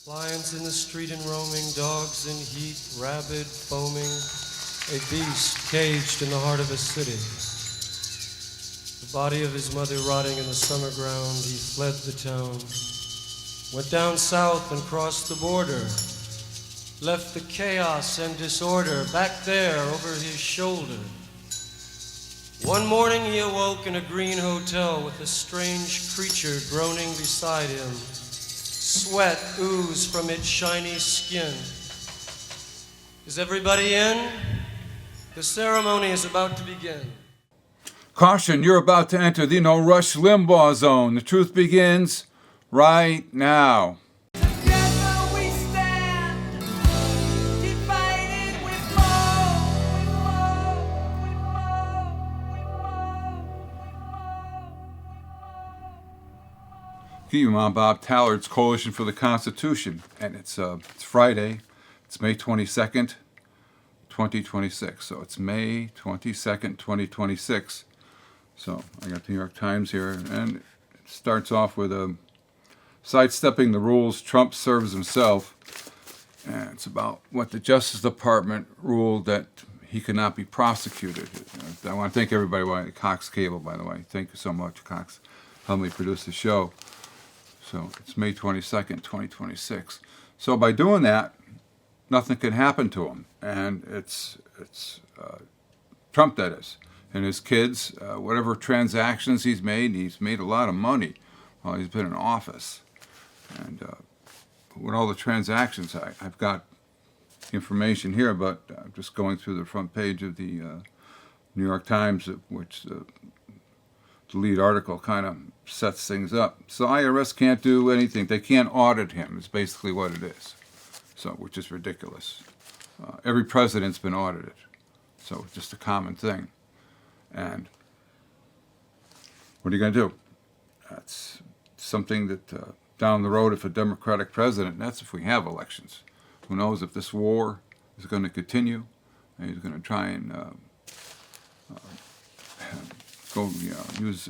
Lions in the street and roaming, dogs in heat, rabid, foaming, a beast caged in the heart of a city. The body of his mother rotting in the summer ground, he fled the town, went down south and crossed the border, left the chaos and disorder back there over his shoulder. One morning he awoke in a green hotel with a strange creature groaning beside him. Sweat oozed from its shiny skin. Is everybody in? The ceremony is about to begin. Caution, you're about to enter the No Rush Limbaugh zone. The truth begins right now. Together we stand, divided we fall, Give you Mom Bob Tallard's Coalition for the Constitution, and it's Friday. It's May 22nd, 2026. So it's May 22nd, 2026. So I got the New York Times here, and it starts off with sidestepping the rules. Trump serves himself, and it's about what the Justice Department ruled that he could not be prosecuted. I want to thank everybody. Cox Cable, by the way. Thank you so much, Cox. Helped me produce the show. So it's May 22nd, 2026. So by doing that, nothing can happen to him. And it's Trump, that is. And his kids, whatever transactions he's made a lot of money while he's been in office. And with all the transactions, I've got information here, but I'm just going through the front page of the New York Times, which the lead article kind of sets things up. So IRS can't do anything. They can't audit him, is basically what it is. So, which is ridiculous. Every president's been audited. So it's just a common thing. And what are you going to do? That's something that down the road, if a Democratic president, that's if we have elections. Who knows if this war is going to continue, and he's going to try and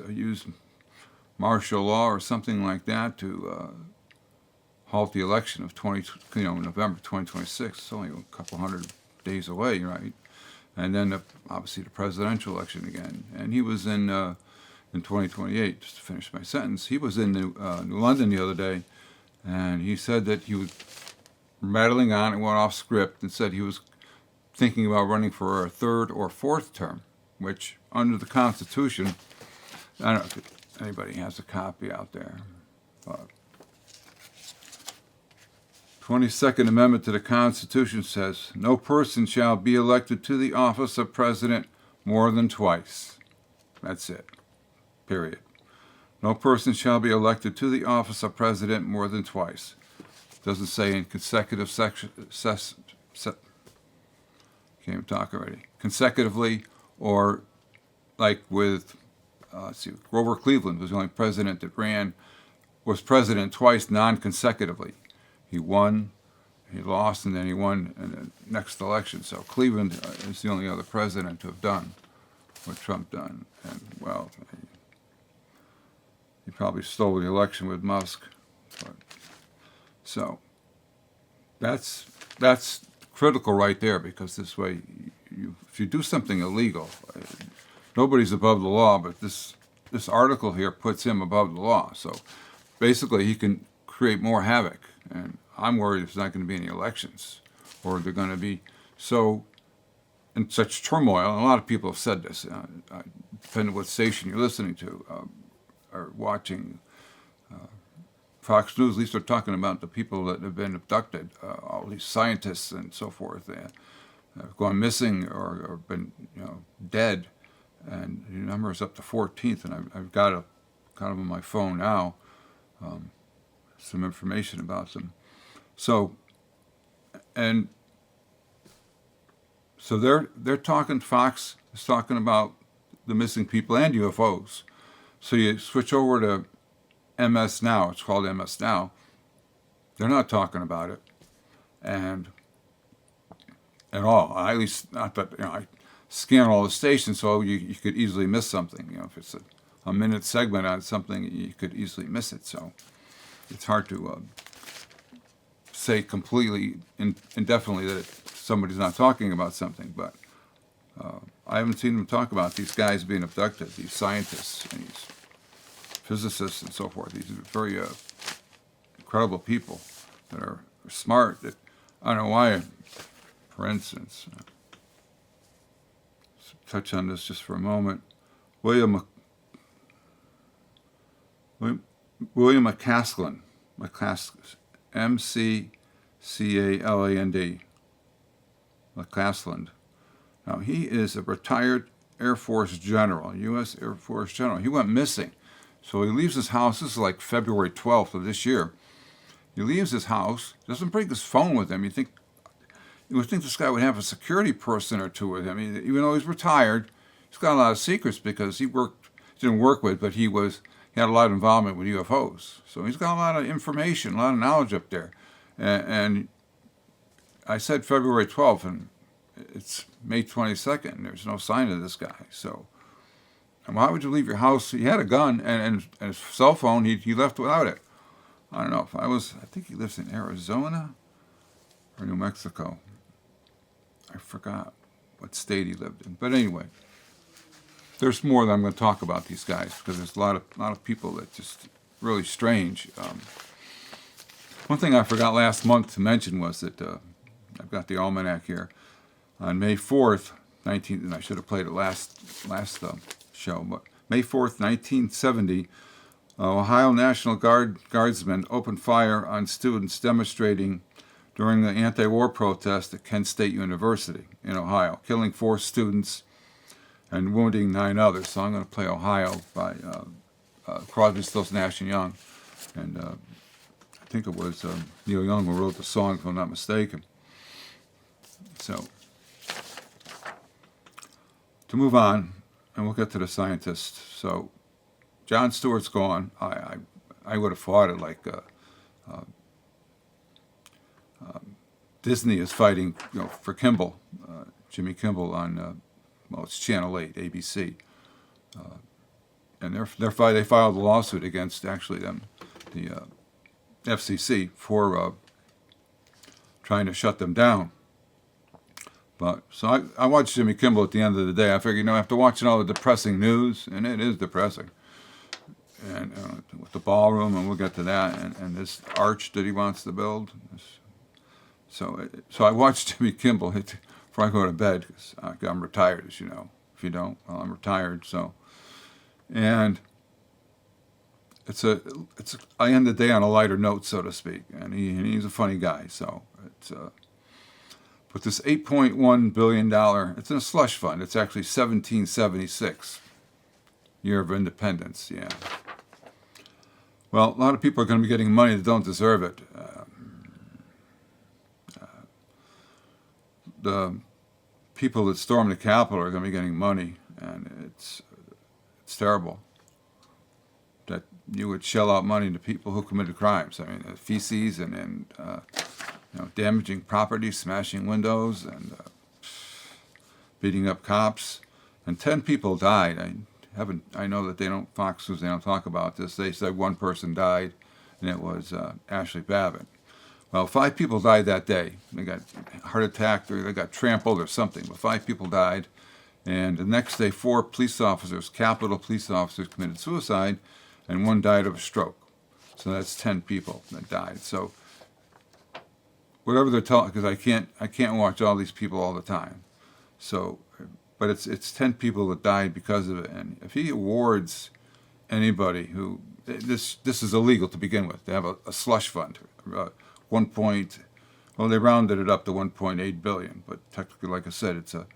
use martial law or something like that to halt the election of November 2026. It's only a couple hundred days away, right? And then obviously the presidential election again. And he was in 2028. Just to finish my sentence, he was in New London the other day, and he said that he was rattling on and went off script and said he was thinking about running for a third or fourth term, which under the Constitution, I don't know if anybody has a copy out there, but 22nd Amendment to the Constitution says, no person shall be elected to the office of president more than twice. That's it. Period. No person shall be elected to the office of president more than twice. Doesn't say in consecutive can't even talk already. Consecutively, or like with Grover Cleveland was the only president that was president twice non-consecutively. He won, he lost, and then he won in the next election. So Cleveland is the only other president to have done what Trump done. And well, he probably stole the election with Musk. But, so that's critical right there, because this way, if you do something illegal, nobody's above the law, but this article here puts him above the law. So basically, he can create more havoc, and I'm worried there's not going to be any elections, or they're going to be so in such turmoil. And a lot of people have said this, depending on what station you're listening to or watching. Fox News, at least they're talking about the people that have been abducted, all these scientists and so forth, have gone missing or been dead, and the number is up to 14th, and I've got it kind of on my phone now, some information about them. So they're talking, Fox is talking about the missing people and UFOs. So you switch over to MS Now, it's called MS Now, they're not talking about it, and at all. At least not that I scan all the stations, so you could easily miss something. If it's a minute segment on something, you could easily miss it. So it's hard to say completely indefinitely that somebody's not talking about something, but I haven't seen them talk about these guys being abducted, these scientists and these physicists and so forth. These are very incredible people that are smart. That I don't know why. For instance, let's touch on this just for a moment. William McCaskland, M-C-C-A-L-A-N-D, McCaskland. Now, he is a retired Air Force general, U.S. Air Force general. He went missing. So he leaves his house. This is like February 12th of this year. He leaves his house, doesn't bring his phone with him. You would think this guy would have a security person or two with him. Even though he's retired, he's got a lot of secrets because he didn't work with, but he had a lot of involvement with UFOs. So he's got a lot of information, a lot of knowledge up there. And I said February 12th, and it's May 22nd. There's no sign of this guy. So why would you leave your house? He had a gun and his cell phone. He left without it. I don't know. I think he lives in Arizona or New Mexico. I forgot what state he lived in. But anyway, there's more that I'm going to talk about these guys because there's a lot of people that just really strange. One thing I forgot last month to mention was that I've got the almanac here. On May 4th, and I should have played it last show, but May 4th, 1970, Ohio National Guardsmen opened fire on students demonstrating during the anti-war protest at Kent State University in Ohio, killing 4 students and wounding 9 others. So I'm going to play Ohio by Crosby, Stills, Nash & Young. And I think it was Neil Young who wrote the song, if I'm not mistaken. So, to move on, and we'll get to the scientists. So, Jon Stewart's gone. I would have thought it like Disney is fighting, for Kimball, Jimmy Kimball on, it's Channel 8, ABC, and they filed a lawsuit against actually the FCC for trying to shut them down. But so I watched Jimmy Kimball at the end of the day. I figured, after watching all the depressing news, and it is depressing, and with the ballroom, and we'll get to that, and this arch that he wants to build. So I watched Jimmy Kimball before I go to bed, because I'm retired, as you know. If you don't, well, I'm retired. So, and I end the day on a lighter note, so to speak. And he's a funny guy. So it's but this $8.1 billion, it's in a slush fund. It's actually 1776, year of independence. Yeah. Well, a lot of people are going to be getting money that don't deserve it. The people that stormed the Capitol are going to be getting money, and it's terrible that you would shell out money to people who committed crimes. I mean, feces and damaging property, smashing windows, and beating up cops. And 10 people died. I know that Fox News, they don't talk about this. They said one person died, and it was Ashley Babbitt. Well, 5 people died that day. They got heart attack, or they got trampled or something, but 5 people died. And the next day, 4 police officers, Capitol police officers, committed suicide, and 1 died of a stroke. So that's 10 people that died. So whatever they're telling, because I can't watch all these people all the time. So, but it's 10 people that died because of it. And if he awards anybody who, this is illegal to begin with. They have a slush fund. They rounded it up to 1.8 billion, but technically, like I said, it's a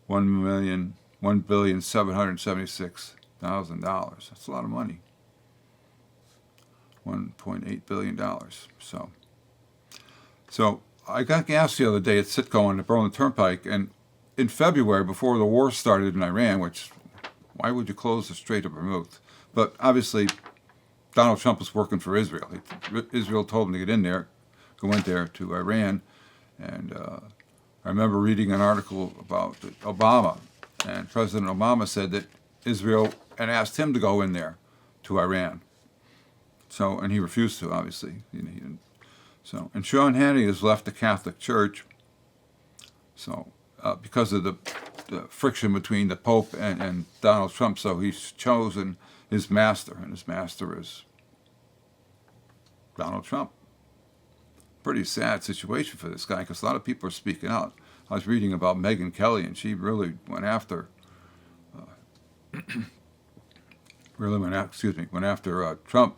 $1,776,000. That's a lot of money. $1.8 billion. So I got gas the other day at Citgo on the Berlin Turnpike, and in February, before the war started in Iran, why would you close the Strait of Hormuz? But obviously, Donald Trump was working for Israel. Israel told him to go in there to Iran, and I remember reading an article about Obama, and President Obama said that Israel had asked him to go in there to Iran. So, and he refused to, obviously. So, and Sean Hannity has left the Catholic Church. So, because of the friction between the Pope and Donald Trump, so he's chosen his master, and his master is Donald Trump. Pretty sad situation for this guy, because a lot of people are speaking out. I was reading about Megyn Kelly, and she really went after, went after Trump.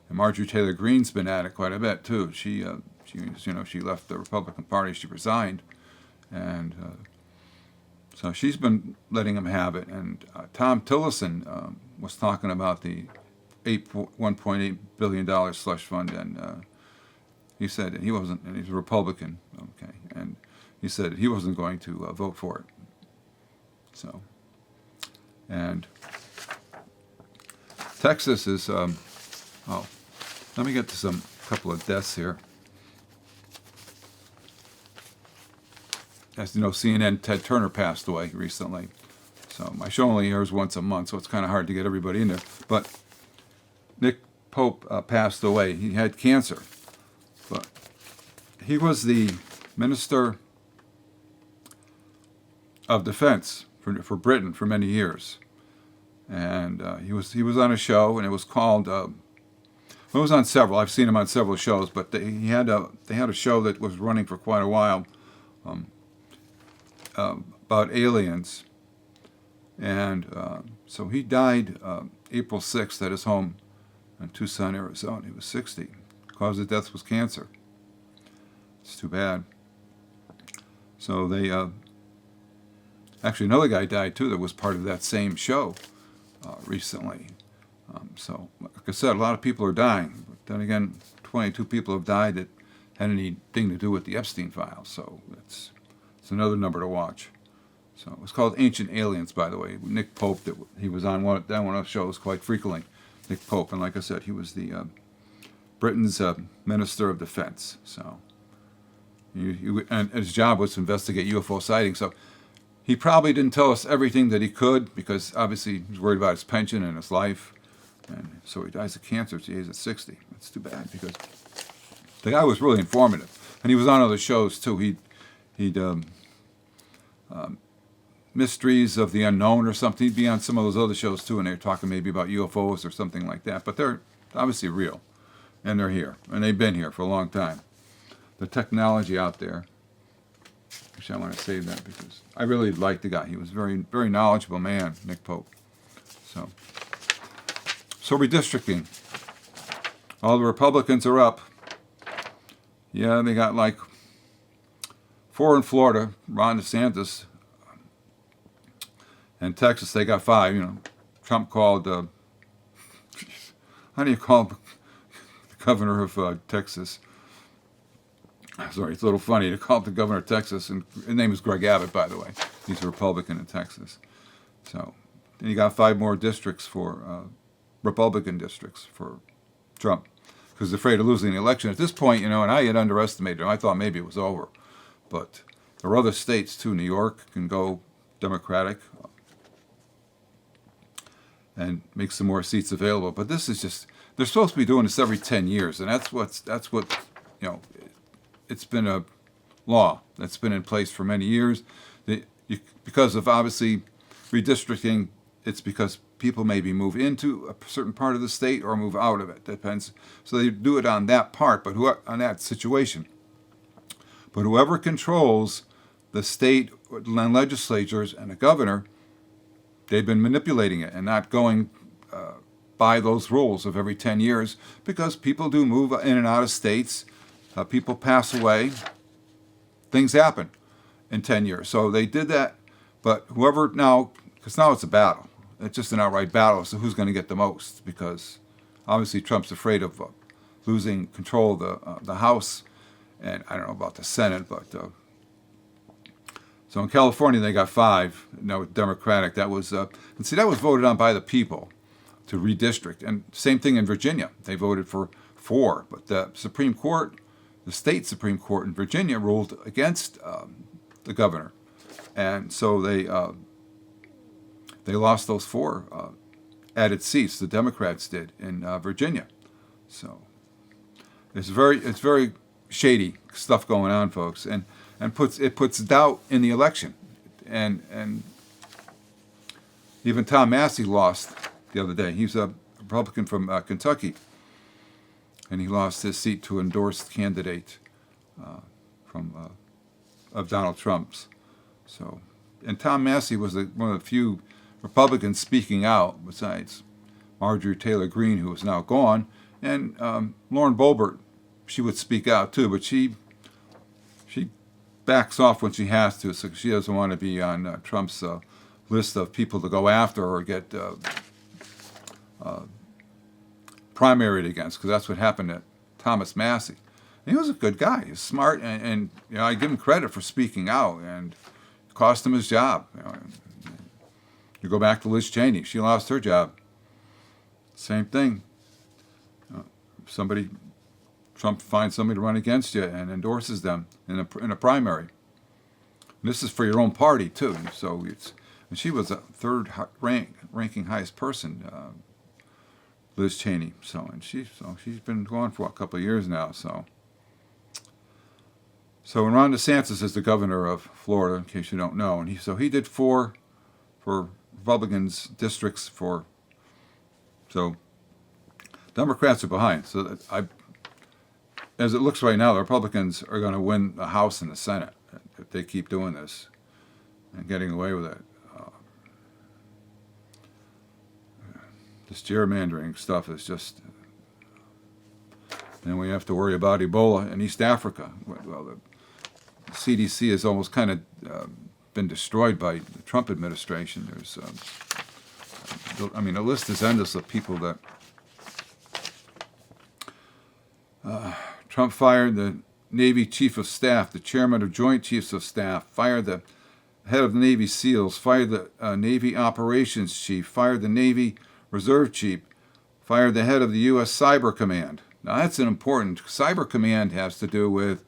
And Marjorie Taylor Greene's been at it quite a bit too. She left the Republican Party. She resigned, and so she's been letting him have it. And Tom Tillerson was talking about the $1.8 billion slush fund, and he said that he wasn't, and he's a Republican, okay, and he said he wasn't going to vote for it. So, and Texas is, let me get to some couple of deaths here. As you know, CNN Ted Turner passed away recently. So my show only airs once a month, so it's kind of hard to get everybody in there. But Nick Pope passed away. He had cancer. But he was the Minister of Defense for Britain for many years. And he was on a show, and it was called, it was on several. I've seen him on several shows, but they had a show that was running for quite a while about aliens. And so he died April 6th at his home in Tucson, Arizona. He was 60. Cause of death was cancer. It's too bad. So they actually another guy died too that was part of that same show recently. So like I said, a lot of people are dying. But then again, 22 people have died that had anything to do with the Epstein files. So it's another number to watch. So it was called Ancient Aliens, by the way. Nick Pope, that he was on one of the shows quite frequently. Nick Pope, and like I said, he was the Britain's Minister of Defense. So, and his job was to investigate UFO sightings. So, he probably didn't tell us everything that he could, because obviously he was worried about his pension and his life, and so he dies of cancer at the age of 60. That's too bad, because the guy was really informative, and he was on other shows too. He'd Mysteries of the Unknown or something. He'd be on some of those other shows too, and they're talking maybe about UFOs or something like that. But they're obviously real. And they're here, and they've been here for a long time. The technology out there. Actually, I want to save that because I really liked the guy. He was a very, very knowledgeable man, Nick Pope. So redistricting. All the Republicans are up. Yeah, they got like 4 in Florida. Ron DeSantis. And Texas, they got 5. You know, Trump called. How do you call the governor of Texas? Sorry, it's a little funny to call the governor of Texas, and his name is Greg Abbott, by the way. He's a Republican in Texas. So then you got 5 more districts for Republican districts for Trump, because he's afraid of losing the election. At this point, you know, and I had underestimated him. I thought maybe it was over, but there are other states too. New York can go Democratic and make some more seats available. But this is just, they're supposed to be doing this every 10 years, and that's what you know. It's been a law that's been in place for many years. Because of obviously redistricting, it's because people maybe move into a certain part of the state or move out of it. Depends. So they do it on that part, but on that situation. But whoever controls the state legislatures and the governor, they've been manipulating it and not going by those rules of every 10 years, because people do move in and out of states. People pass away. Things happen in 10 years. So they did that, but whoever now, because now it's a battle. It's just an outright battle as to who's going to get the most, because obviously Trump's afraid of losing control of the House, and I don't know about the Senate, but so in California they got 5. Now Democratic, that was and see, that was voted on by the people to redistrict, and same thing in Virginia. They voted for 4, but the Supreme Court. The state Supreme Court in Virginia ruled against the governor, and so they lost those 4 added seats. The Democrats did in Virginia. So it's very shady stuff going on, folks, and puts doubt in the election, and even Tom Massey lost the other day. He's a Republican from Kentucky, and he lost his seat to an endorsed candidate of Donald Trump's. So, and Tom Massey was one of the few Republicans speaking out, besides Marjorie Taylor Greene, who is now gone, and Lauren Boebert. She would speak out too, but she backs off when she has to, so she doesn't want to be on Trump's list of people to go after or get primaried against, because that's what happened to Thomas Massey. And he was a good guy. He was smart, and I give him credit for speaking out, and it cost him his job. You go back to Liz Cheney. She lost her job. Same thing. Trump finds somebody to run against you and endorses them in a primary. And this is for your own party too. So and she was a third ranking highest person, Liz Cheney. So she's been gone for a couple of years now. So when Ron DeSantis is the governor of Florida, in case you don't know, and he did 4 for Republicans districts so Democrats are behind. So as it looks right now, the Republicans are going to win the House and the Senate if they keep doing this and getting away with it. This gerrymandering stuff is just. Then we have to worry about Ebola in East Africa. Well, the CDC has almost kind of been destroyed by the Trump administration. There's, the list is endless of people that. Trump fired the Navy Chief of Staff, the Chairman of Joint Chiefs of Staff, fired the head of the Navy SEALs, fired the Navy Operations Chief, fired the Navy Reserve Chief, fired the head of the U.S. Cyber Command. Now that's an important. Cyber Command has to do with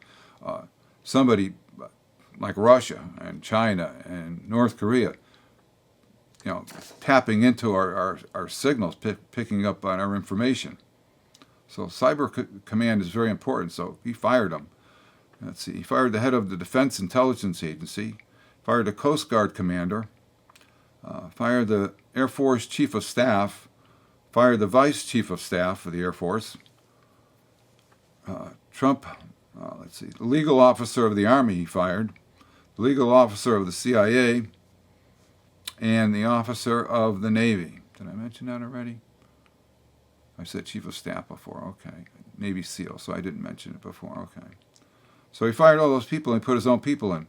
somebody like Russia and China and North Korea, tapping into our signals, picking up on our information. So Cyber Command is very important. So he fired him. Let's see. He fired the head of the Defense Intelligence Agency, fired the Coast Guard commander, fired the Air Force Chief of Staff, fired the Vice Chief of Staff of the Air Force. Trump, the legal officer of the Army he fired, the legal officer of the CIA, and the officer of the Navy. Did I mention that already? I said Chief of Staff before, okay. Navy SEAL, so I didn't mention it before, okay. So he fired all those people and he put his own people in.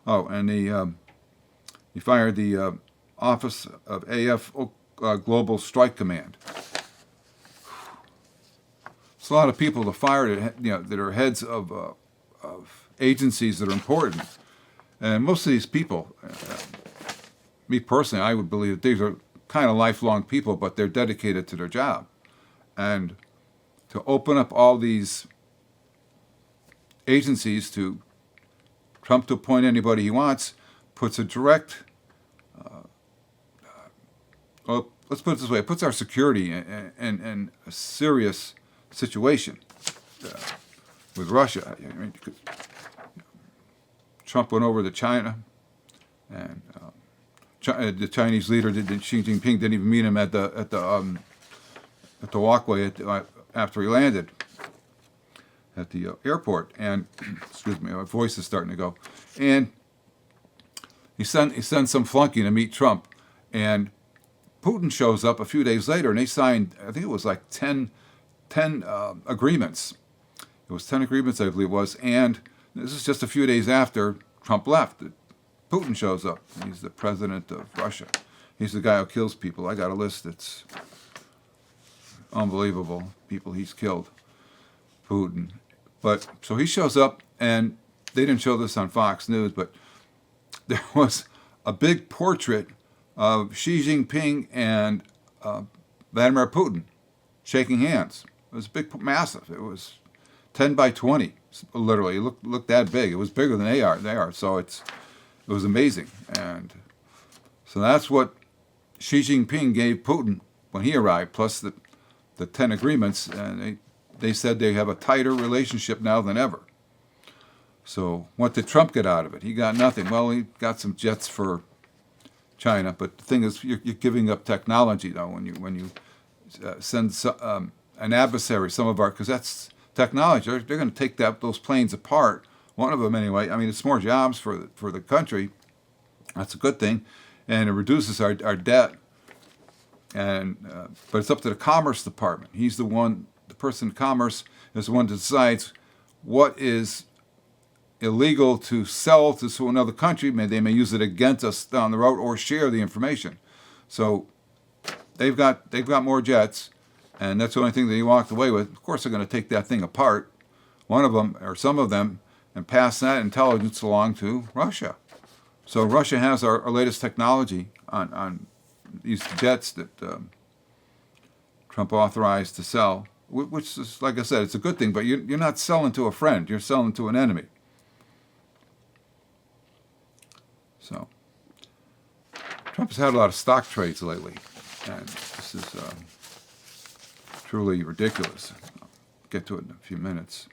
Oh, and he fired the Office of AF Global Strike Command. It's a lot of people to fire that are heads of agencies that are important. And most of these people, me personally, I would believe that these are kind of lifelong people, but they're dedicated to their job. And to open up all these agencies to Trump to appoint anybody he wants puts a direct, let's put it this way, it puts our security in a serious situation with Russia. Trump went over to China, and the Chinese leader, Xi Jinping, didn't even meet him at the walkway after he landed at the airport. And excuse me, my voice is starting to go. And he sent some flunky to meet Trump, and Putin shows up a few days later, and they signed, I think it was like 10 agreements. It was 10 agreements, I believe it was, and this is just a few days after Trump left. Putin shows up. He's the president of Russia. He's the guy who kills people. I got a list that's unbelievable, people he's killed, Putin. But so he shows up, and they didn't show this on Fox News, but there was a big portrait of Xi Jinping and Vladimir Putin shaking hands. It was massive. It was 10 by 20, literally. It looked that big. It was bigger than they are. So it was amazing. And so that's what Xi Jinping gave Putin when he arrived, plus the 10 agreements, and they said they have a tighter relationship now than ever. So what did Trump get out of it? He got nothing. Well, he got some jets for China, but the thing is, you're giving up technology though when you send an adversary, some of our, because that's technology. They're going to take those planes apart. One of them anyway. I mean, it's more jobs for the country. That's a good thing, and it reduces our debt. And but it's up to the Commerce Department. He's the person in Commerce is the one that decides what is illegal to sell to another country. They may use it against us down the road or share the information. So they've got more jets, and that's the only thing that he walked away with. Of course, they're going to take that thing apart, one of them or some of them, and pass that intelligence along to Russia. So Russia has our latest technology on these jets that Trump authorized to sell, which is, like I said, it's a good thing, but you're not selling to a friend, you're selling to an enemy. So Trump has had a lot of stock trades lately, and this is truly ridiculous. I'll get to it in a few minutes.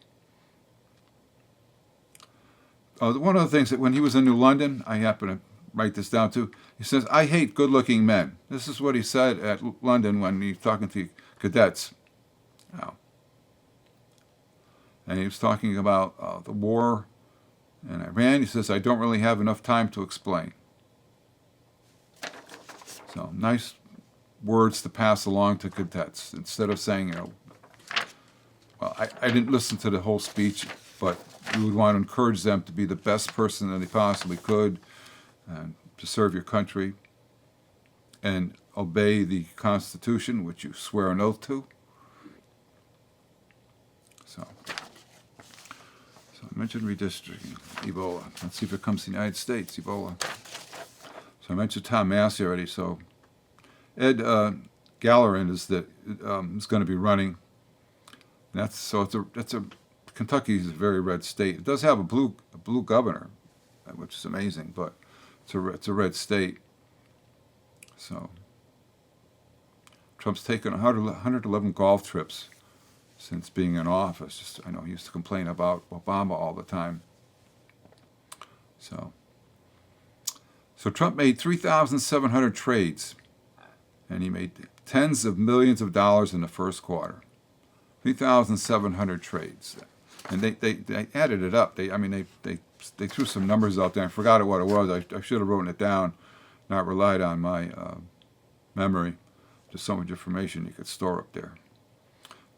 One of the things that when he was in New London, I happen to write this down too. He says, "I hate good-looking men." This is what he said at London when he was talking to cadets. Wow. And he was talking about the war in Iran. He says, "I don't really have enough time to explain." So nice words to pass along to cadets instead of saying, well, I didn't listen to the whole speech, but you would want to encourage them to be the best person that they possibly could, and to serve your country and obey the Constitution, which you swear an oath to. So I mentioned redistricting, Ebola. Let's see if it comes to the United States, Ebola. So I mentioned Tom Massey already. So Ed Gallerin is going to be running. Kentucky is a very red state. It does have a blue governor, which is amazing, but it's a red state. So Trump's taken 111 golf trips since being in office. I know he used to complain about Obama all the time. So Trump made 3,700 trades, and he made tens of millions of dollars in the first quarter. 3,700 trades, and they added it up. They threw some numbers out there. I forgot what it was. I should have written it down, not relied on my memory. Just so much information you could store up there.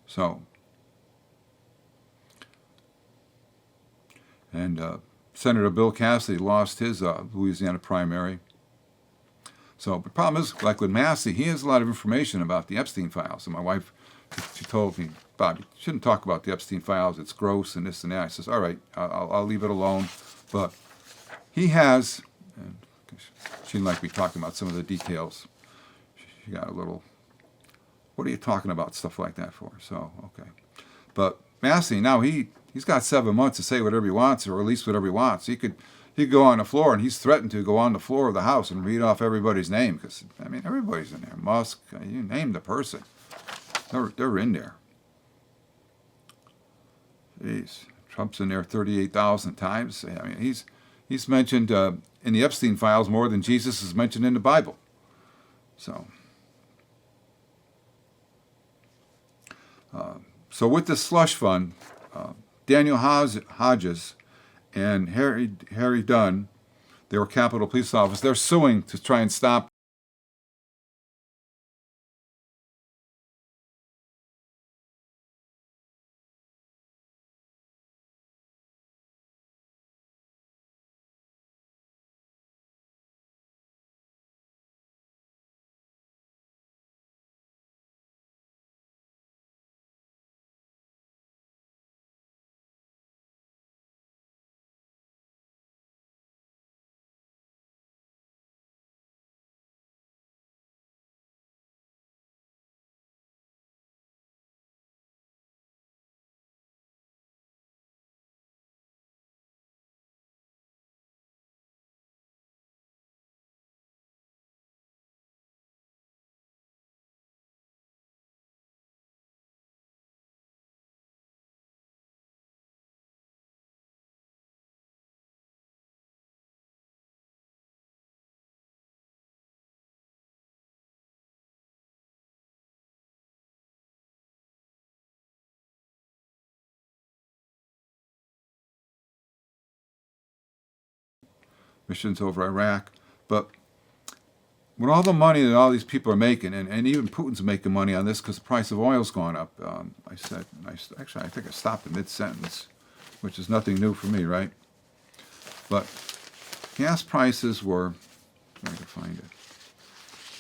So, and Senator Bill Cassidy lost his Louisiana primary. So the problem is, like with Massey, he has a lot of information about the Epstein files. And my wife, she told me, "Bob, you shouldn't talk about the Epstein files. It's gross and this and that." I says, "All right, I'll leave it alone." But he has, and she didn't like me talking about some of the details. She got a little, "What are you talking about stuff like that for?" So, okay. But Massey, now he's got 7 months to say whatever he wants, or release whatever he wants. He could go on the floor, and he's threatened to go on the floor of the House and read off everybody's name, because, everybody's in there. Musk, you name the person. They're in there. Jeez. Trump's in there 38,000 times. He's mentioned in the Epstein files more than Jesus is mentioned in the Bible. So with this slush fund, Daniel Hodges and Harry Dunn, they were Capitol Police officers. They're suing to try and stop missions over Iraq. But with all the money that all these people are making, and even Putin's making money on this because the price of oil's gone up. I think I stopped in mid-sentence, which is nothing new for me, right? But gas prices were, where to find it?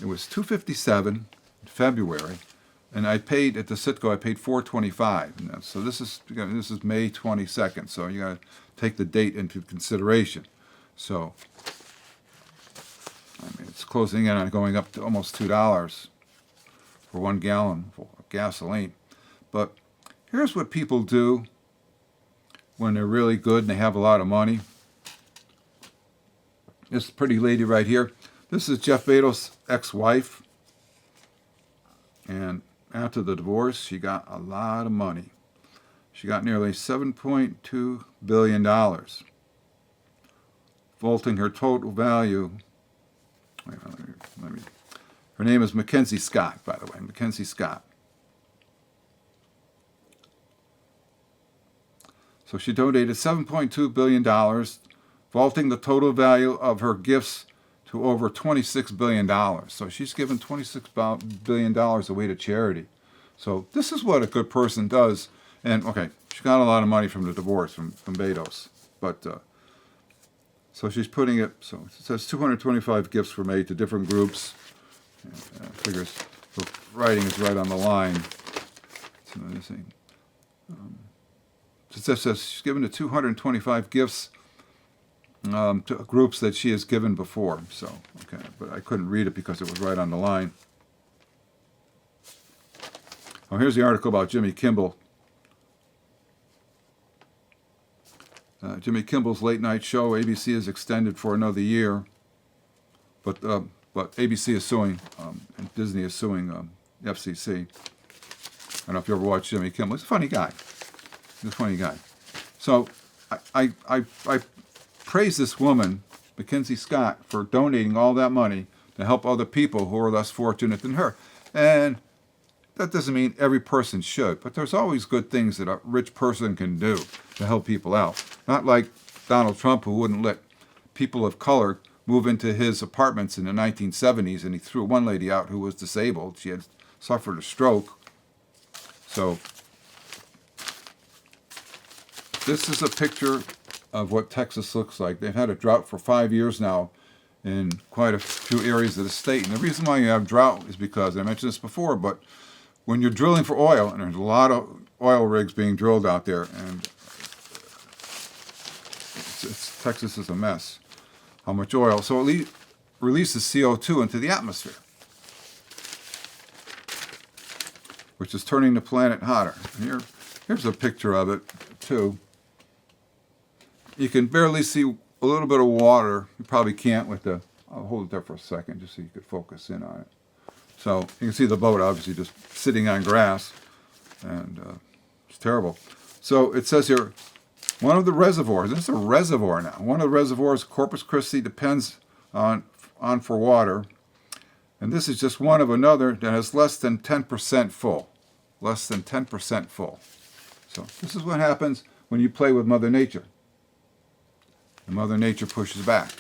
It was $2.57 in February, and I paid at the Citgo. I paid $4.25. So this is May 22nd. So you got to take the date into consideration. So I mean, it's closing in on going up to almost $2 for 1 gallon of gasoline. But here's what people do when they're really good and they have a lot of money. This pretty lady right here. This is Jeff Bezos' ex-wife. And after the divorce, she got a lot of money. She got nearly $7.2 billion, vaulting her total value. Wait a minute, let me. Her name is Mackenzie Scott, by the way, Mackenzie Scott. So she donated $7.2 billion, vaulting the total value of her gifts to over $26 billion. So she's given $26 billion away to charity. So this is what a good person does. And, okay, she got a lot of money from the divorce from Bezos. But, so she's putting it, so it says 225 gifts were made to different groups. And, figures the writing is right on the line. So let me see. It says she's given to 225 gifts to groups that she has given before. So, okay, but I couldn't read it because it was right on the line. Oh, here's the article about Jimmy Kimmel. Jimmy Kimmel's late night show, ABC is extended for another year, but ABC is suing, and Disney is suing FCC. I don't know if you ever watched Jimmy Kimmel. He's a funny guy. He's a funny guy. So I praise this woman, Mackenzie Scott, for donating all that money to help other people who are less fortunate than her. And that doesn't mean every person should, but there's always good things that a rich person can do to help people out. Not like Donald Trump, who wouldn't let people of color move into his apartments in the 1970s, and he threw one lady out who was disabled. She had suffered a stroke. So this is a picture of what Texas looks like. They've had a drought for 5 years now in quite a few areas of the state. And the reason why you have drought is because, I mentioned this before, but when you're drilling for oil, and there's a lot of oil rigs being drilled out there, and Texas is a mess. How much oil? So it releases CO2 into the atmosphere, which is turning the planet hotter. Here's a picture of it, too. You can barely see a little bit of water. You probably can't with the... I'll hold it there for a second just so you could focus in on it. So you can see the boat obviously just sitting on grass, and it's terrible. So it says here, one of the reservoirs, this is a reservoir now, one of the reservoirs Corpus Christi depends on for water, and this is just one of another that has less than 10% full. Less than 10% full. So this is what happens when you play with Mother Nature. And Mother Nature pushes back.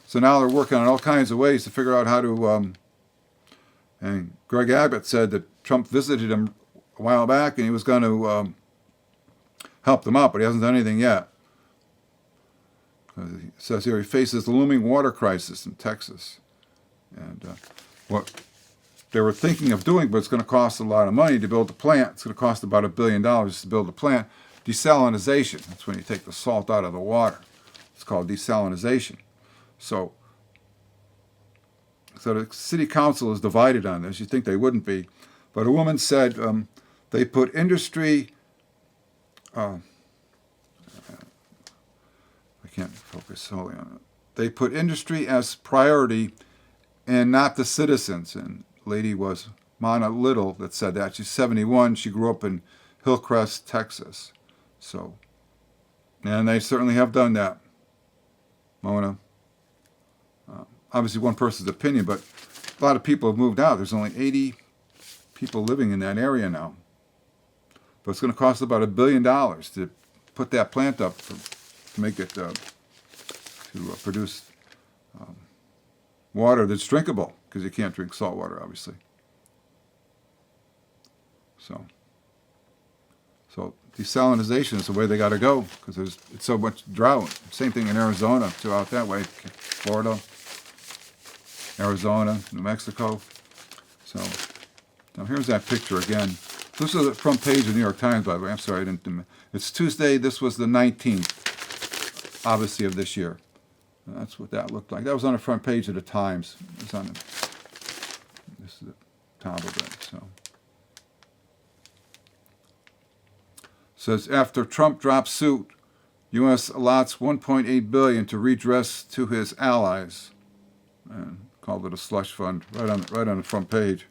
So now they're working on all kinds of ways to figure out how to... and Greg Abbott said that Trump visited him a while back and he was going to help them out, but he hasn't done anything yet. It says here he faces the looming water crisis in Texas. And what they were thinking of doing, but it's going to cost a lot of money to build the plant. It's going to cost about $1 billion to build the plant. Desalinization, that's when you take the salt out of the water. It's called desalinization. So the city council is divided on this. You'd think they wouldn't be. But a woman said they put industry... I can't focus solely on it. They put industry as priority and not the citizens. And the lady was Mana Little that said that. She's 71. She grew up in Hillcrest, Texas. So, and they certainly have done that. Mona. Obviously one person's opinion, but a lot of people have moved out. There's only 80 people living in that area now. But it's going to cost about $1 billion to put that plant up to make it to produce water that's drinkable, because you can't drink salt water, obviously. So desalinization is the way they got to go, because it's so much drought. Same thing in Arizona, too, out that way, Florida, Arizona, New Mexico. So now here's that picture again. This is the front page of the New York Times, by the way. I'm sorry, I didn't. It's Tuesday. This was the 19th, obviously, of this year. That's what that looked like. That was on the front page of the Times. It was on the, this is the top of it. So says after Trump drops suit, U.S. allots $1.8 billion to redress to his allies, and called it a slush fund right on the front page.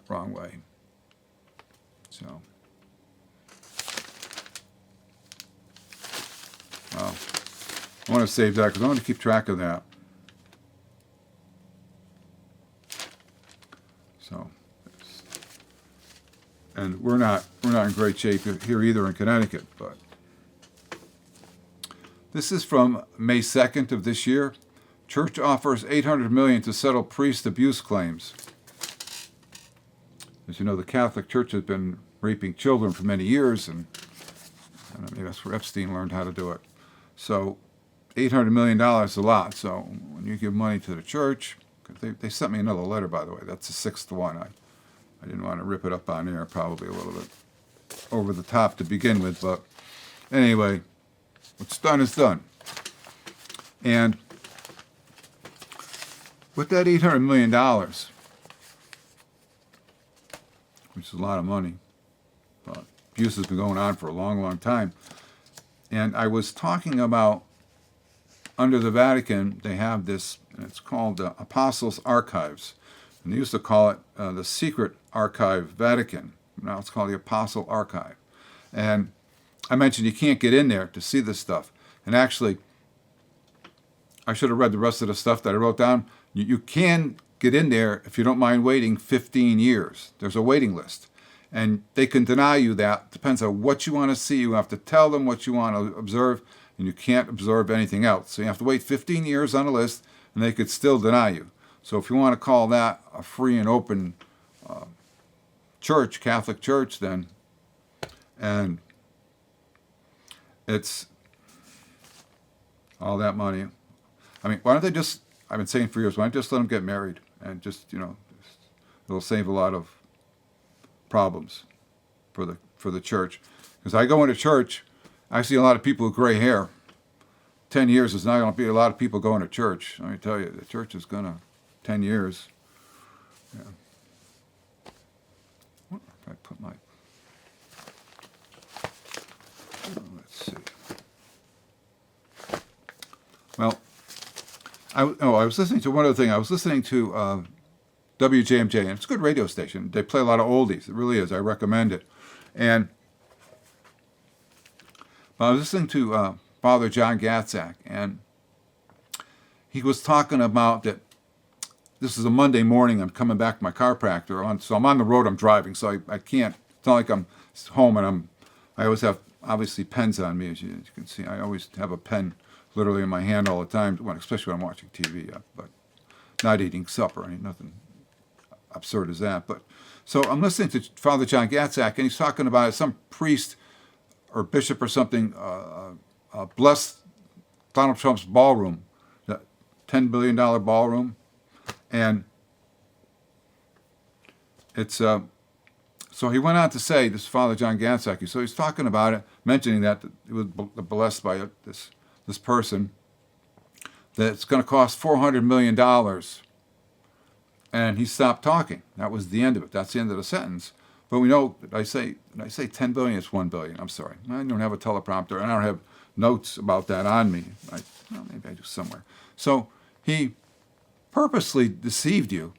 Wrong way. So, well, I want to save that because I want to keep track of that. So, and we're not in great shape here either in Connecticut. But this is from May 2nd of this year. Church offers $800 million to settle priest abuse claims. As you know, the Catholic Church has been raping children for many years, and maybe that's where Epstein learned how to do it. So $800 million is a lot. So when you give money to the church, they sent me another letter, by the way. That's the sixth one. I didn't want to rip it up on air, probably a little bit over the top to begin with. But anyway, what's done is done. And with that $800 million, which is a lot of money, but abuse has been going on for a long, long time. And I was talking about, under the Vatican, they have this, it's called the Apostles' Archives. And they used to call it the Secret Archive Vatican. Now it's called the Apostle Archive. And I mentioned you can't get in there to see this stuff. And actually, I should have read the rest of the stuff that I wrote down. You can get in there if you don't mind waiting 15 years. There's a waiting list. And they can deny you that. Depends on what you want to see. You have to tell them what you want to observe, and you can't observe anything else. So you have to wait 15 years on a list, and they could still deny you. So if you want to call that a free and open church, Catholic church, then, and it's all that money. I mean, why don't they just, I've been saying for years, why don't just let them get married? And just, it'll save a lot of problems for the church. Because I go into church, I see a lot of people with gray hair. 10 years is not going to be a lot of people going to church. Let me tell you, the church is going to, 10 years. Yeah. What if I put my, let's see. Well, I was listening to one other thing. I was listening to WJMJ, and it's a good radio station. They play a lot of oldies. It really is. I recommend it. And I was listening to Father John Gatzak, and he was talking about that. This is a Monday morning. I'm coming back to my chiropractor, so I'm on the road. I'm driving, so I can't. It's not like I'm home, and I always have obviously pens on me, as you can see. I always have a pen literally in my hand all the time, especially when I'm watching TV, but not eating supper. Nothing absurd as that. But so I'm listening to Father John Gatzak, and he's talking about some priest or bishop or something blessed Donald Trump's ballroom, that $10 billion ballroom, and it's so he went on to say, this Father John Gatzak, so he's talking about it, mentioning that it was blessed by this person, that it's going to cost $400 million. And he stopped talking. That was the end of it. That's the end of the sentence. But we know, I say 10 billion, it's 1 billion. I'm sorry. I don't have a teleprompter, and I don't have notes about that on me. Maybe I do somewhere. So he purposely deceived you,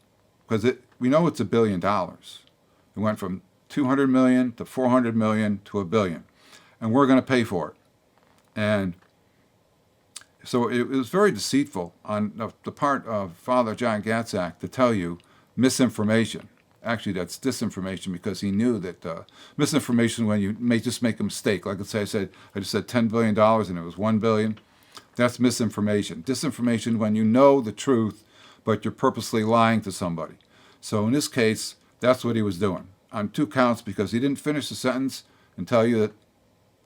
because we know it's $1 billion. It went from 200 million to 400 million to $1 billion. And we're going to pay for it. And so it was very deceitful on the part of Father John Gatzak to tell you misinformation. actually that's disinformation, because he knew that misinformation, when you may just make a mistake. Like, let's say I just said $10 billion and it was $1 billion. That's misinformation. Disinformation when you know the truth, but you're purposely lying to somebody. So in this case, that's what he was doing on 2 counts, because he didn't finish the sentence and tell you that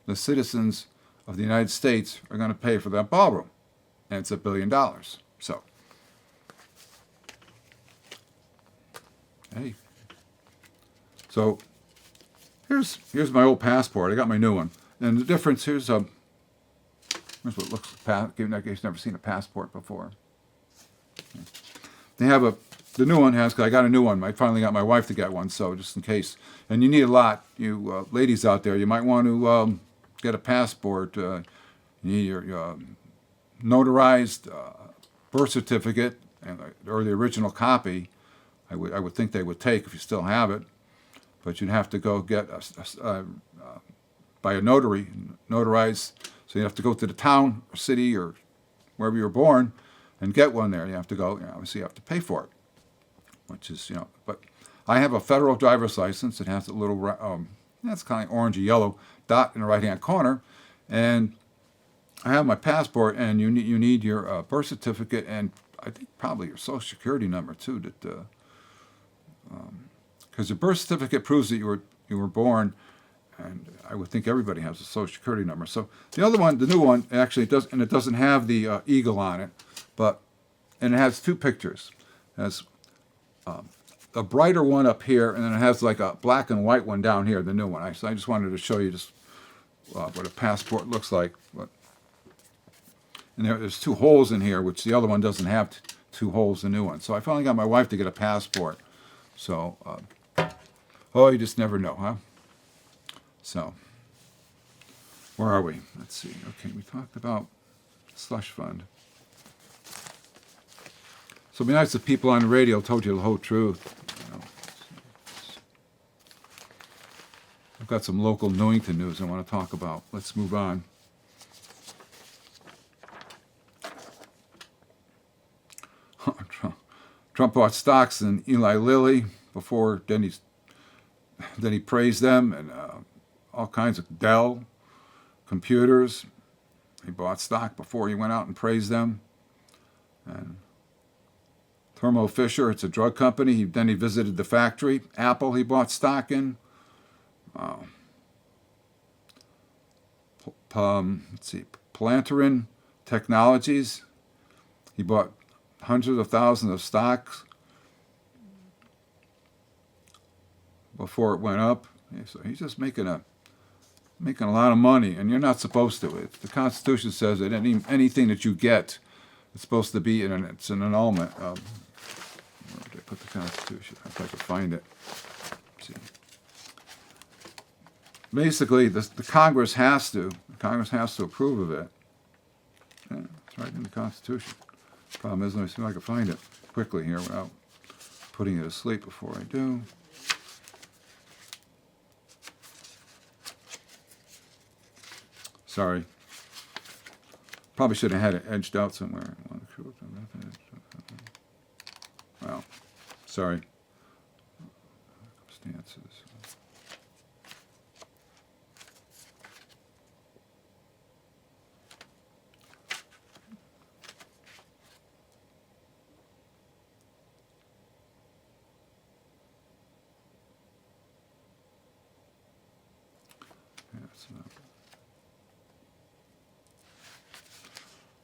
the citizens of the United States are going to pay for that ballroom, and it's $1 billion. So, hey, so here's my old passport. I got my new one, and the difference here's what it looks like. Given that you've never seen a passport before, they have the new one has. 'Cause I got a new one. I finally got my wife to get one, so just in case. And you need a lot, you ladies out there. You might want to get a passport. You need your notarized birth certificate or the original copy. I would think they would take if you still have it, but you'd have to go get by a notary, notarized. So you have to go to the town or city or wherever you were born and get one there. You have to go. Obviously, you have to pay for it, which is But I have a federal driver's license. It has a little that's kind of orangey yellow dot in the right hand corner, and I have my passport. And you need your birth certificate, and I think probably your social security number too. That because the birth certificate proves that you were born, and I would think everybody has a social security number. So the other one, the new one, actually it doesn't have the eagle on it, and it has 2 pictures. It has a brighter one up here, and then it has like a black and white one down here, the new one. So I just wanted to show you just what a passport looks like. And there's 2 holes in here, which the other one doesn't have 2 holes, the new one. So I finally got my wife to get a passport. So, you just never know, huh? So, where are we? Let's see. Okay, we talked about slush fund. So it'd be nice if people on the radio told you the whole truth. I've got some local Newington news I want to talk about. Let's move on. Trump bought stocks in Eli Lilly before, then he praised them, and all kinds of Dell computers. He bought stock before he went out and praised them. And Thermo Fisher, it's a drug company. Then he visited the factory. Apple, he bought stock in. Let's see, Plantarin Technologies. He bought hundreds of thousands of stocks before it went up. So he's just making a lot of money, and you're not supposed to. The Constitution says that anything that you get, it's supposed to be it's an annulment. Where did I put the Constitution? If I could find it. Let's see. Basically, the Congress has to approve of it. Yeah, it's right in the Constitution. Problem is, let me see if I can find it quickly here without putting it asleep before I do. Sorry. Probably should have had it edged out somewhere. Well, sorry. Circumstances.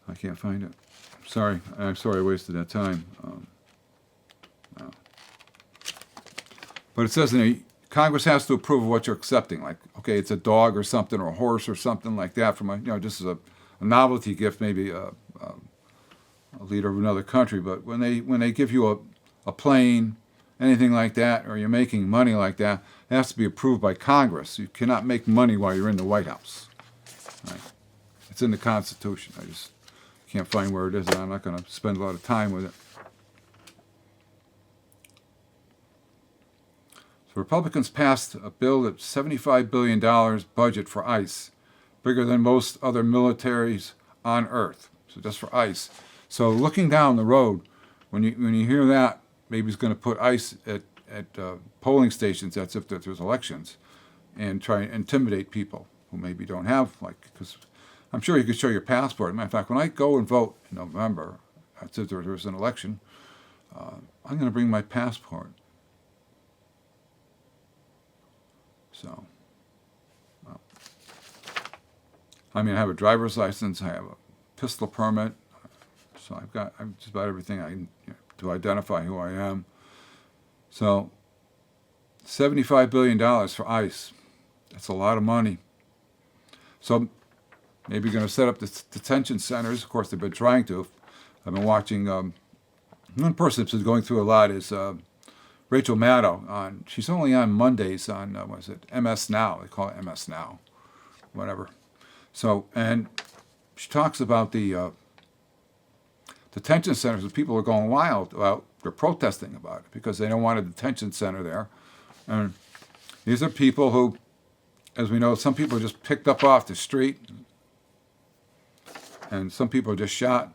I can't find it. Sorry. I'm sorry I wasted that time. No. But it says Congress has to approve of what you're accepting. Like, okay, it's a dog or something, or a horse or something like that from just as a novelty gift, maybe a leader of another country. But when they give you a plane, anything like that, or you're making money like that, it has to be approved by Congress. You cannot make money while you're in the White House. Right? It's in the Constitution. I just can't find where it is, and I'm not going to spend a lot of time with it. So Republicans passed a bill that's $75 billion budget for ICE, bigger than most other militaries on Earth. So just for ICE. So looking down the road, when you hear that, maybe he's going to put ICE at at polling stations as if that there's elections, and try and intimidate people who maybe don't have, because I'm sure you could show your passport. Matter of fact, when I go and vote in November, as if there's an election, I'm going to bring my passport. So, well, I mean, I have a driver's license, I have a pistol permit, so I've just about everything to identify who I am. So, $75 billion for ICE. That's a lot of money. So, maybe you're going to set up the detention centers. Of course, they've been trying to. I've been watching. One person that's been going through a lot is Rachel Maddow. She's only on Mondays on, what is it, MS Now. They call it MS Now. Whatever. So, and she talks about the detention centers, and people are going wild about, they're protesting about it because they don't want a detention center there. And these are people who, as we know, some people are just picked up off the street, and some people are just shot.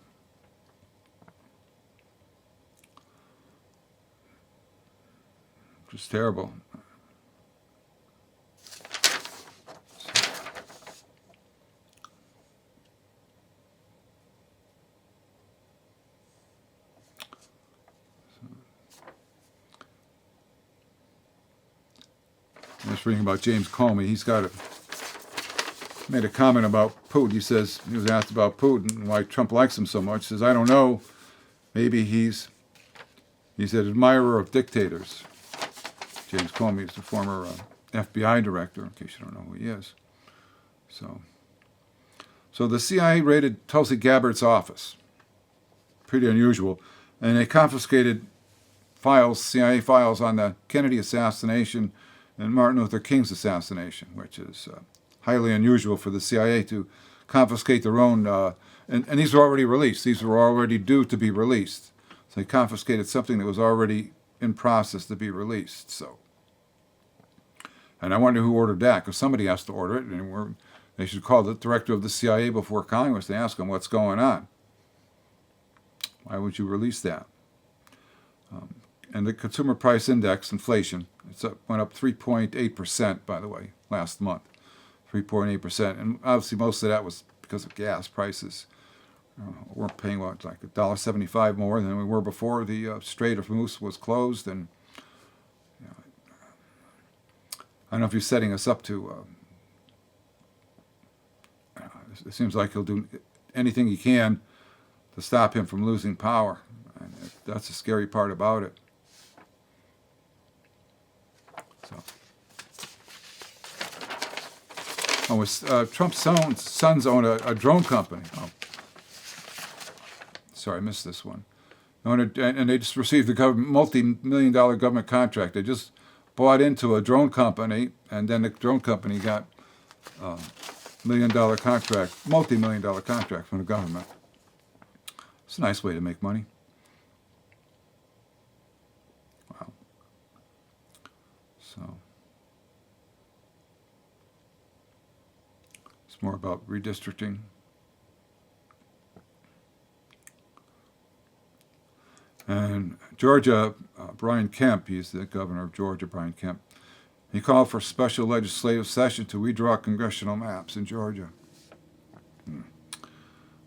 Just terrible. I'm just reading about James Comey. He's made a comment about Putin. He says, he was asked about Putin and why Trump likes him so much. He says, I don't know. Maybe he's an admirer of dictators. James Comey is the former FBI director, in case you don't know who he is. So the CIA raided Tulsi Gabbard's office. Pretty unusual. And they confiscated CIA files on the Kennedy assassination and Martin Luther King's assassination, which is highly unusual for the CIA to confiscate their own, and these were already released. These were already due to be released. So they confiscated something that was already in process to be released. So, and I wonder who ordered that, because somebody has to order it, and they should call the director of the CIA before Congress and ask him what's going on. Why would you release that? And the consumer price index, inflation, went up 3.8%, by the way, last month. 3.8%. And obviously most of that was because of gas prices. We're paying, like $1.75 more than we were before the Strait of Hormuz was closed. And I don't know if he's setting us up to... it seems like he'll do anything he can to stop him from losing power. And that's the scary part about it. Trump's sons own a drone company. Oh, sorry, I missed this one. And they just received a multi-million-dollar government contract. They just bought into a drone company, and then the drone company got a multi-million-dollar contract from the government. It's a nice way to make money. Wow. So it's more about redistricting. And Georgia, Brian Kemp, he's the governor of Georgia, Brian Kemp, he called for a special legislative session to redraw congressional maps in Georgia.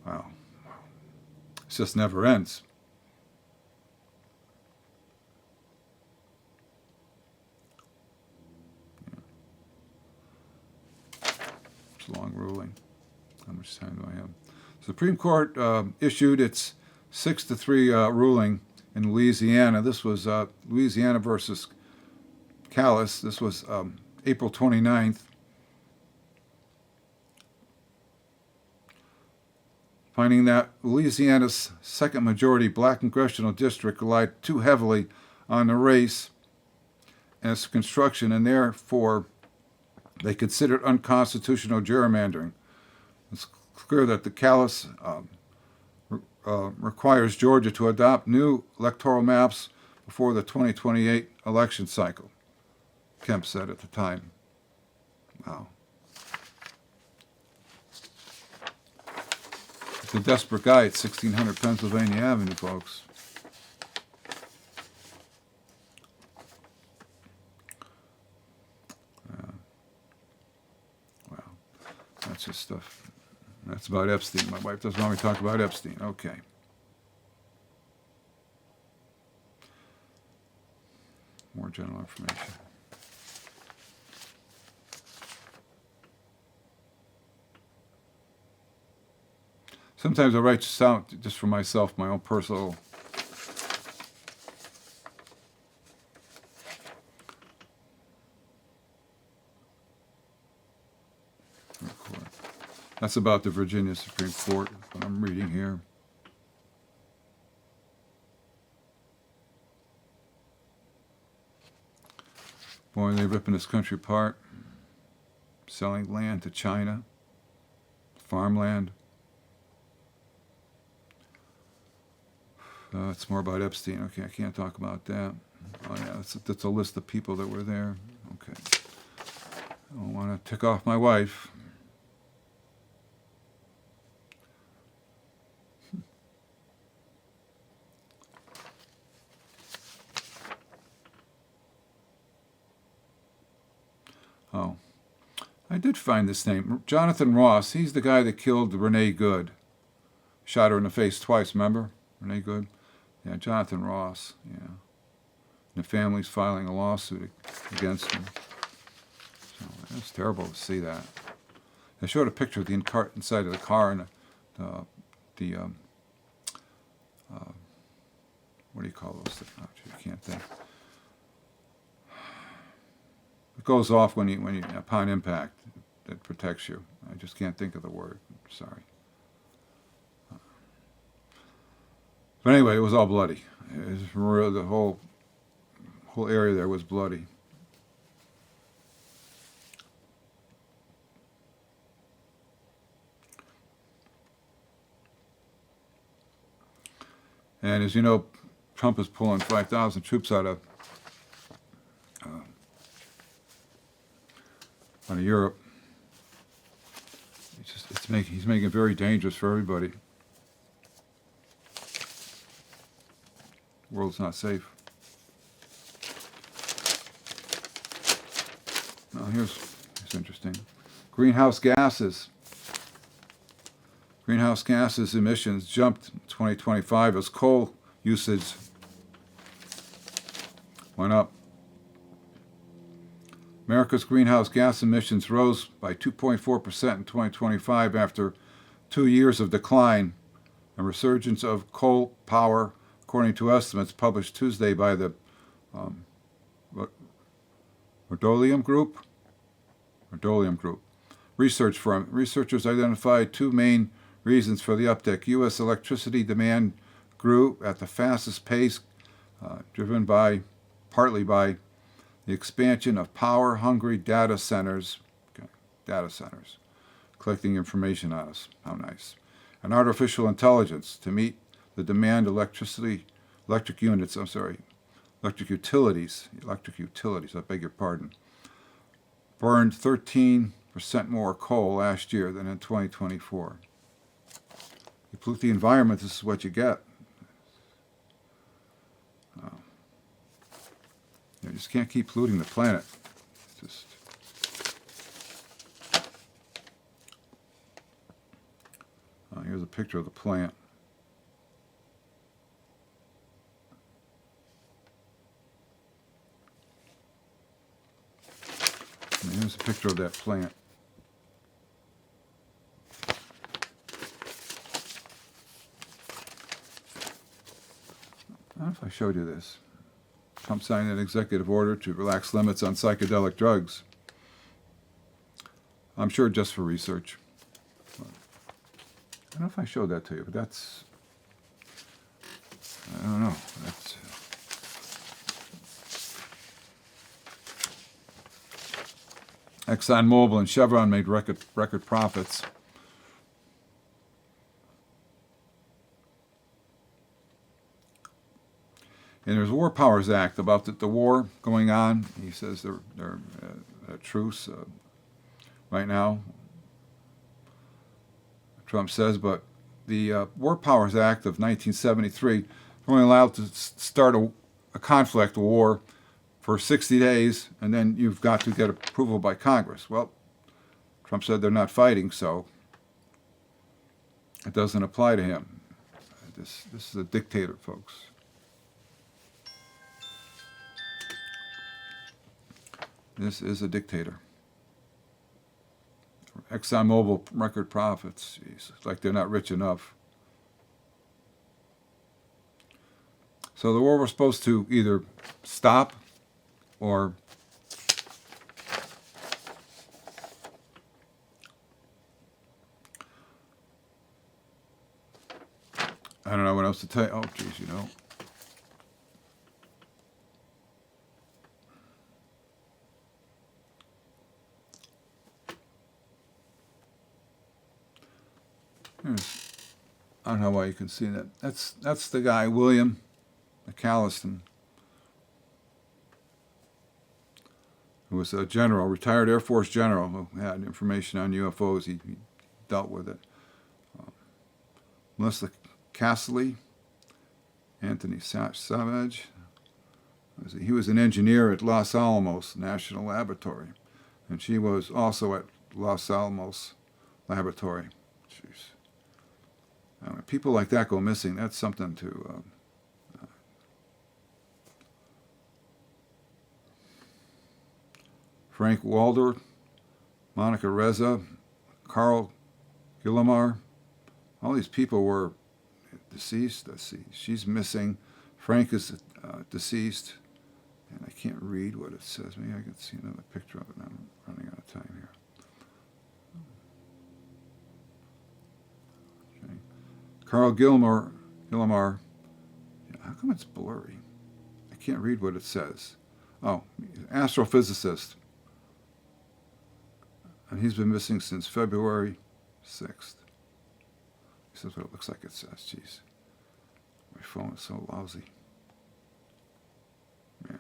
Wow. It just never ends. It's a long ruling. How much time do I have? Supreme Court issued its 6-3 ruling in Louisiana. This was Louisiana versus Callis. This was April 29th. Finding that Louisiana's second majority black congressional district relied too heavily on the race as construction, and therefore they considered unconstitutional gerrymandering. It's clear that the Callis requires Georgia to adopt new electoral maps before the 2028 election cycle, Kemp said at the time. Wow. It's a desperate guy at 1600 Pennsylvania Avenue, folks. That's just stuff. That's about Epstein. My wife doesn't want me to talk about Epstein. Okay. More general information. Sometimes I write this out just for myself, my own personal. That's about the Virginia Supreme Court, what I'm reading here. Boy, they're ripping this country apart, selling land to China, farmland. It's more about Epstein. Okay, I can't talk about that. Oh yeah, that's a list of people that were there. Okay. I don't want to tick off my wife. Oh, I did find this name. Jonathan Ross. He's the guy that killed Renee Good. Shot her in the face twice, remember? Renee Good? Yeah, Jonathan Ross, yeah. And the family's filing a lawsuit against him. So it's terrible to see that. They showed a picture of the inside of the car and what do you call those things? Oh, gee, I can't think. It goes off when you upon impact. It protects you. I just can't think of the word. Sorry. But anyway, it was all bloody. It was real, the whole area there was bloody. And as you know, Trump is pulling 5,000 troops out of Europe. He's making it very dangerous for everybody. The world's not safe. Now here's interesting. Greenhouse gases. Greenhouse gases emissions jumped in 2025 as coal usage went up. America's greenhouse gas emissions rose by 2.4% in 2025 after 2 years of decline and resurgence of coal power, according to estimates published Tuesday by the Rhodolium Group research firm. Researchers identified two main reasons for the uptick. U.S. electricity demand grew at the fastest pace, driven partly by the expansion of power-hungry data centers, collecting information on us. How nice. And artificial intelligence to meet the demand. Electric utilities, I beg your pardon, burned 13% more coal last year than in 2024. You pollute the environment, this is what you get. You just can't keep polluting the planet. Here's a picture of the plant. And here's a picture of that plant. I don't know if I showed you this. Trump signed an executive order to relax limits on psychedelic drugs. I'm sure just for research. I don't know if I showed that to you, but that's, I don't know. That's, ExxonMobil and Chevron made record profits. And there's a War Powers Act about the war going on. He says they're at a truce right now, Trump says, but the War Powers Act of 1973 only allowed to start a conflict, a war, for 60 days, and then you've got to get approval by Congress. Well, Trump said they're not fighting, so it doesn't apply to him. This is a dictator, folks. This is a dictator. ExxonMobil record profits. Jeez, it's like they're not rich enough. So the war was supposed to either stop or I don't know what else to tell you. Oh, geez, you know. I don't know why you can see that. That's the guy, William McAlliston, who was a general, retired Air Force general who had information on UFOs. He dealt with it. Melissa Castley, Anthony Savage. He was an engineer at Los Alamos National Laboratory, and she was also at Los Alamos Laboratory. Jeez. When people like that go missing, that's something to... Frank Walder, Monica Reza, Carl Gillamar, all these people were deceased. Let's see, she's missing. Frank is deceased, and I can't read what it says. Maybe I can see another picture of it. I'm running out of time here. Okay. Carl Gillamar, how come it's blurry? I can't read what it says. Oh, astrophysicist. And he's been missing since February 6th. This is what it looks like it says. Jeez. My phone is so lousy. Yeah.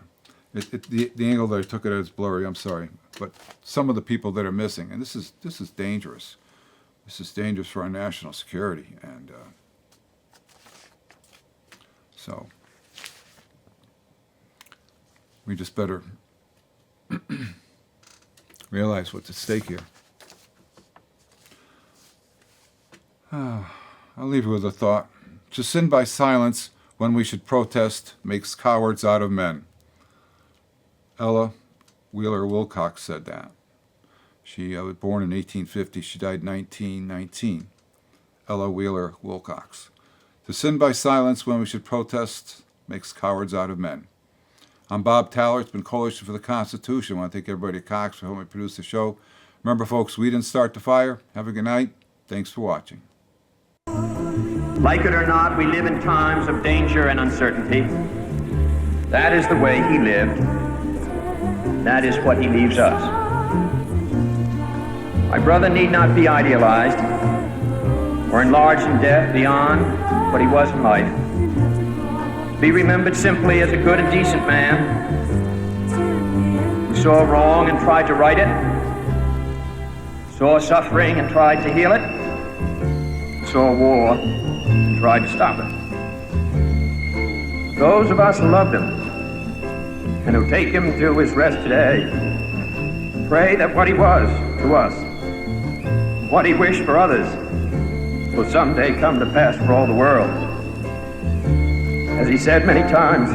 The angle that I took it at is blurry, I'm sorry. But some of the people that are missing, and this is dangerous. This is dangerous for our national security. And so we just better realize what's at stake here. I'll leave you with a thought. To sin by silence when we should protest makes cowards out of men. Ella Wheeler Wilcox said that. She was born in 1850. She died in 1919. Ella Wheeler Wilcox. To sin by silence when we should protest makes cowards out of men. I'm Bob Taller. It's been Coalition for the Constitution. I want to thank everybody at Cox for helping me produce the show. Remember, folks, we didn't start the fire. Have a good night. Thanks for watching. Like it or not, we live in times of danger and uncertainty. That is the way he lived. That is what he leaves us. My brother need not be idealized or enlarged in death beyond what he was in life. Be remembered simply as a good and decent man who saw wrong and tried to right it, saw suffering and tried to heal it, saw war and tried to stop it. Those of us who loved him and who take him to his rest today pray that what he was to us, what he wished for others, will someday come to pass for all the world. As he said many times,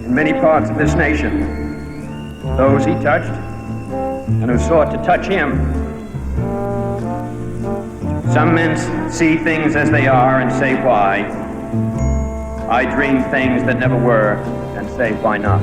in many parts of this nation, those he touched and who sought to touch him. Some men see things as they are and say why. I dream things that never were and say why not.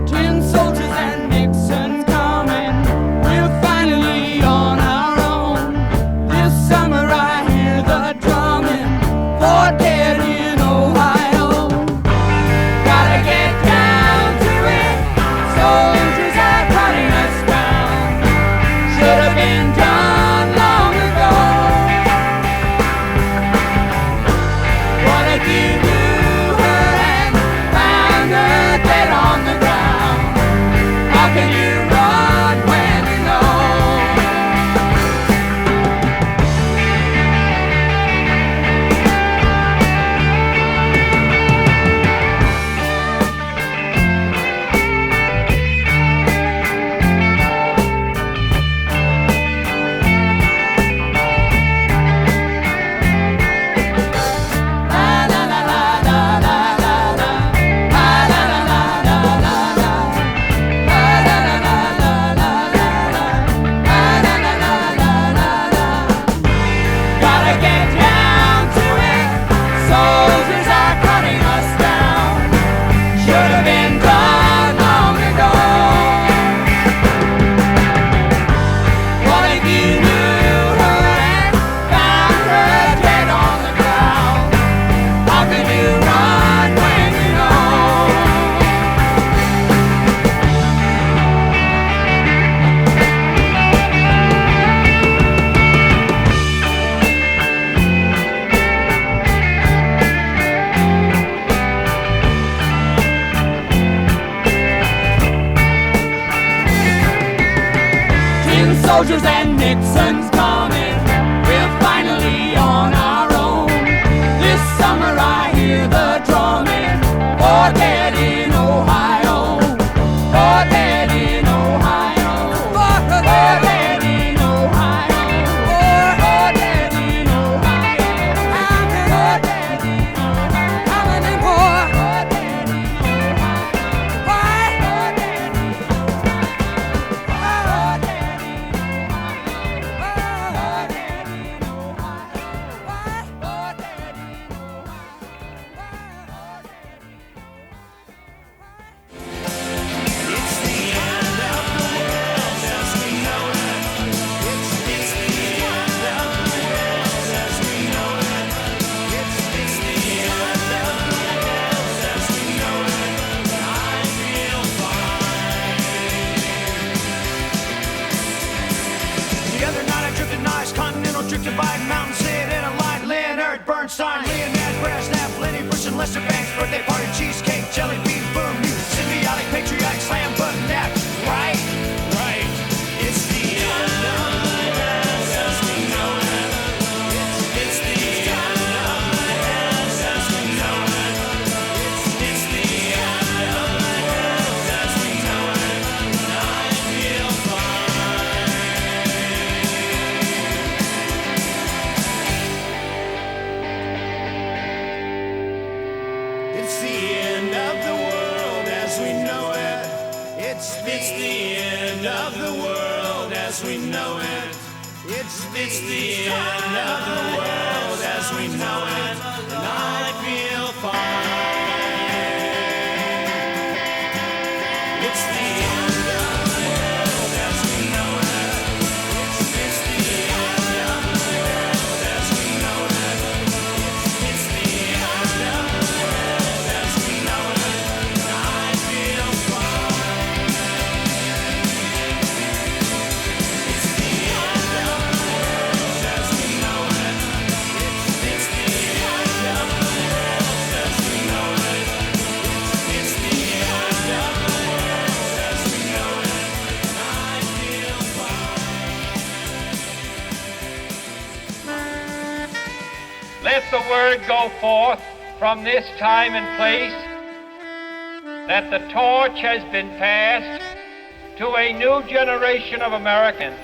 Tin soldiers and Nixon coming. We'll finally soldiers and Nixon's coming. We're finally on our own. This summer I hear the drumming. Oh, dead in Ohio. Oh, dead in Ohio. Oh, dead in Ohio. Oh, dead in Ohio. I'm dead in Ohio. Coming in, boy. Oh, dead in Ohio. Why? Oh, dead in Ohio. Oh, dead in Ohio. Oh, dead in Ohio. Why? Oh, dead in The other night I drifted nice, continental drifted by mountain, sit in a line, Leonard Bernstein, Leonard Brezhnev, Lenny Bruce and Lester Banks, birthday party, cheesecake, jelly bean, boom, you symbiotic, patriotic, slam button, that, right? Right. It's the end of the world as we know it. It's the end of the world as we know it. It's the end of the world as we know it. And I feel fine. It's the end of the world as we know it. It's the end of the world as we know it. It's the end of the world as we know it. And I feel fine. It's the end of the world as we know it. It's the end of the world as we know it. It's the end of the world as we know it. And I feel fine. It's the end of the world as we know it. It's the end of the world as we know it. It's the end of the world as we know it. And I feel fine. Let the word go forth from this time and place that the torch has been passed to a new generation of Americans